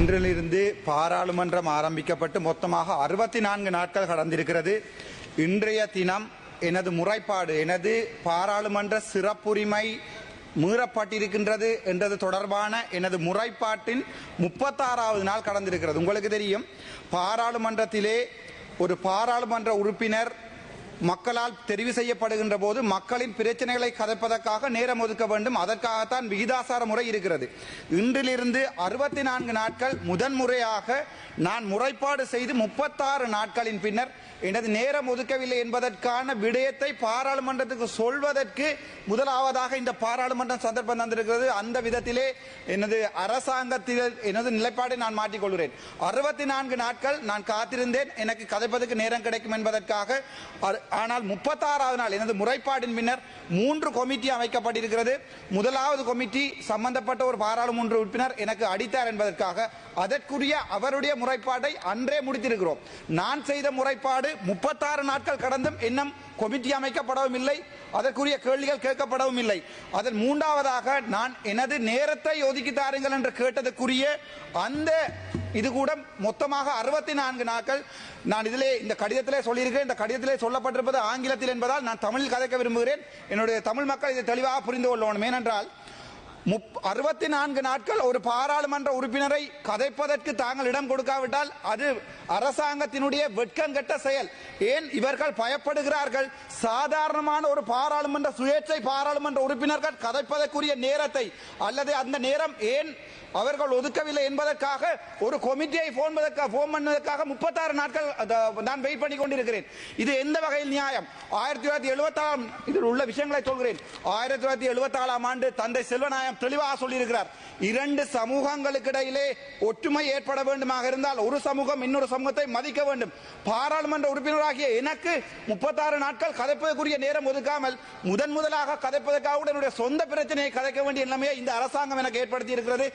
இன்றிலிருந்து பாராளுமன்றம் ஆரம்பிக்கப்பட்டு மொத்தமாக 64 நாட்கள் கடந்திருக்கிறது. இன்றைய தினம் எனது முறைப்பாடு, எனது பாராளுமன்ற சிறப்புரிமை மீறப்பட்டிருக்கின்றது என்றது தொடர்பான எனது முறைப்பாட்டின் 36வது நாள் கடந்திருக்கிறது. உங்களுக்கு தெரியும், பாராளுமன்றத்திலே ஒரு பாராளுமன்ற உறுப்பினர் மக்களால் தெரிவு செய்யப்படுகின்ற போது மக்களின் பிரச்சனைகளை கதைப்பதற்காக நேரம் ஒதுக்க வேண்டும். அதற்காகத்தான் விகிதாசார முறை இருக்கிறது. இன்றிலிருந்து 64 நாட்கள் முதன்முறையாக நான் முறைப்பாடு செய்து 36 நாட்களின் பின்னர் எனது நேரம் ஒதுக்கவில்லை என்பதற்கான விடயத்தை பாராளுமன்றத்துக்கு சொல்வதற்கு முதலாவதாக இந்த பாராளுமன்றம் சந்தர்ப்பம் தந்திருக்கிறது. அந்த விதத்திலே எனது அரசாங்கத்தில் எனது நிலைப்பாடை நான் மாற்றிக்கொள்கிறேன். 64 நாட்கள் நான் காத்திருந்தேன் எனக்கு கதைப்பதற்கு நேரம் கிடைக்கும் என்பதற்காக. ஆனால் 36வது நாள் எனது முறைப்பாட்டின் பின்னர் 3 கமிட்டி அமைக்கப்பட்டிருக்கிறது. முதலாவது கமிட்டி சம்பந்தப்பட்ட ஒரு பாராளுமன்ற உறுப்பினர் எனக்கு அடித்தார் என்பதற்காக அதற்குரிய அவருடைய முறைப்பாட்டை அன்றே முடித்திருக்கிறோம். நான் செய்த முறைப்பாடு 36 நாட்கள் கடந்தும் இன்னும் கமிட்டி அமைக்கப்படவும் இல்லை, அதற்குரிய கேள்விகள் கேட்கப்படவும் இல்லை. அதில் 3வதாக நான் எனது நேரத்தை ஒதுக்கி தாருங்கள் என்று கேட்டதற்குரிய அந்த இது கூட மொத்தமாக 64 நாட்கள். நான் இதிலே இந்த கடிதத்திலே சொல்லியிருக்கிறேன். இந்த கடிதத்திலே சொல்லப்பட்டிருப்பது ஆங்கிலத்தில் என்பதால் நான் தமிழில் கதைக்க விரும்புகிறேன். என்னுடைய தமிழ் மக்கள் இதை தெளிவாக புரிந்து கொள்ளணும். ஏனென்றால் 64 நாட்கள் ஒரு பாராளுமன்ற உறுப்பினரை கதைப்பதற்கு தாங்கள் இடம் கொடுக்காவிட்டால் அது அரசாங்கத்தினுடைய வெட்கங்கெட்ட செயல். ஏன் இவர்கள் பயப்படுகிறார்கள்? சாதாரணமான ஒரு பாராளுமன்ற சுயேட்சை பாராளுமன்ற உறுப்பினர்கள் கதைப்பதற்குரிய நேரத்தை அல்லது அந்த நேரம் ஏன் அவர்கள் ஒதுக்கவில்லை என்பதற்காக ஒரு கமிட்டியை போன் பண்ணதற்காக 36 நாட்கள் நான் வெயிட் பண்ணி கொண்டிருக்கிறேன். இது எந்த வகையில் நியாயம்? 1974 இதில் உள்ள விஷயங்களை சொல்கிறேன். 1974 ஆண்டு தந்தை செல்வநாயகம் தெளிவாக சொல்லியிருக்கிறார், 2 சமூகங்களுக்கு இடையிலே ஒற்றுமை ஏற்பட வேண்டுமாக இருந்தால் ஒரு சமூகம் இன்னொரு சமூகத்தை மதிக்க வேண்டும். பாராளுமன்ற உறுப்பினராகிய எனக்கு 36 நாட்கள் கதைப்பதற்குரிய நேரம் ஒதுக்காமல் முதலாக கதைப்பதற்காக என்னுடைய சொந்த பிரச்சனையை கதைக்க வேண்டிய நிலைமையை இந்த அரசாங்கம் எனக்கு ஏற்படுத்தி இருக்கிறது.